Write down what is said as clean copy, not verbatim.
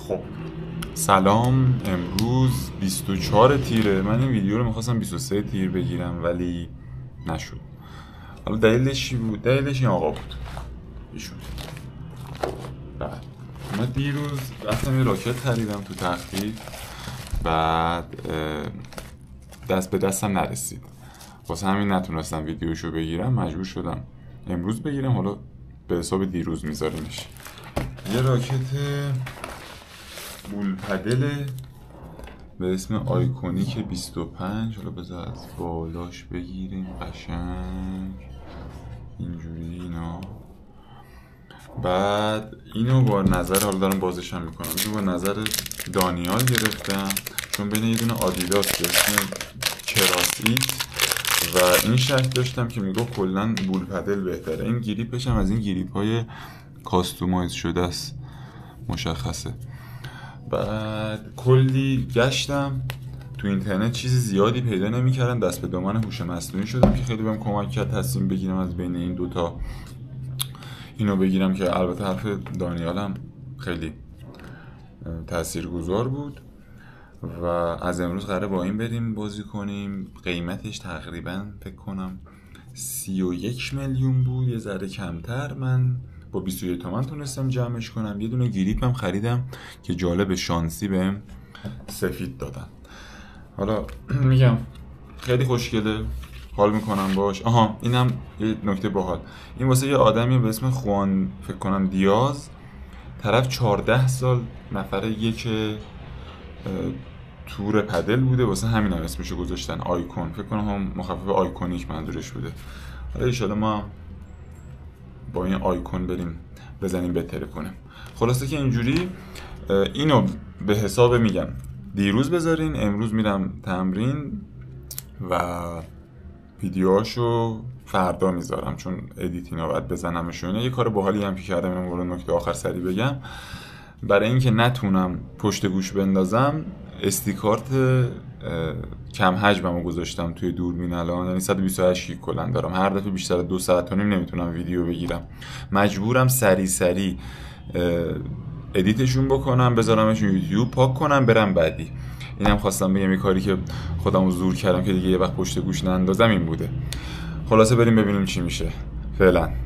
خب سلام. امروز 24 تیره. من این ویدیو رو میخواستم 23 تیر بگیرم ولی نشد. حالا دلیلش چی بود؟ دلیلش این آقا بود، ایشون. بعد من دیروز رفتم یه راکت خریدم تو تخفیف، بعد دست به دستم نرسید، واسه همین نتونستم ویدیوشو بگیرم، مجبور شدم امروز بگیرم. حالا به حساب دیروز میذاریمش. یه راکت بول پدل به اسم آیکونیک 25. حالا بذار از بالاش بگیریم قشنگ اینجوری اینا. بعد اینو با نظر، حالا دارم بازش هم میکنم، اینو با نظر دانیال گرفتم چون بین یه دونه آدیداس به اسم کراسیت و این شک داشتم که میگو کلن بول پدل بهتره. این گریپش هم از این گریپ های کاستومایز شده است، مشخصه. بعد کلی گشتم تو اینترنت، چیزی زیادی پیدا نمی‌کردم. دست به دامن هوش مصنوعی شدم که خیلی بهم کمک کرد تصمیم بگیرم از بین این دوتا اینو بگیرم، که البته حرف دانیالم خیلی تاثیرگذار بود. و از امروز قراره با این بریم بازی کنیم. قیمتش تقریبا فکر کنم 31 میلیون بود، یه ذره کمتر. من با 21 تومن تونستم جمعش کنم. یه دونه گریپ هم خریدم که جالب، شانسی بهم سفید دادن. حالا میگم خیلی خوشگله، حال میکنم باش. آها اینم یه نکته باحال، این واسه یه آدمی به اسم خوان فکر کنم دیاز، طرف 14 سال نفره یک تور پدل بوده، واسه همین هم اسمشو گذاشتن آیکون. فکر کنم هم مخفف آیکونیک منظورش بوده. حالا انشالله ما با این آیکون بریم بزنیم بهتره کنیم. خلاصه که اینجوری اینو به حساب میگم دیروز بذارین. امروز میرم تمرین و ویدیوهاشو فردا میذارم چون ادیتینگ باید بزنمشون. یه کار باحالی هم که کردم، اینو نکته آخر سری بگم. برای اینکه نتونم پشت گوش بندازم، استیکارت کم حجممو گذاشتم توی دوربین الان، یعنی 128 گیگ کلا دارم. هر دفعه بیشتر از 2 ساعت و نیم نمیتونم ویدیو بگیرم، مجبورم سری ادیتشون بکنم، بذارمشون یوتیوب، پاک کنم، برم بعدی. اینم خواستم بگم، یه کاری که خودمو زور کردم که دیگه یه وقت پشت گوش نندازم این بوده. خلاصه بریم ببینیم چی میشه. فعلا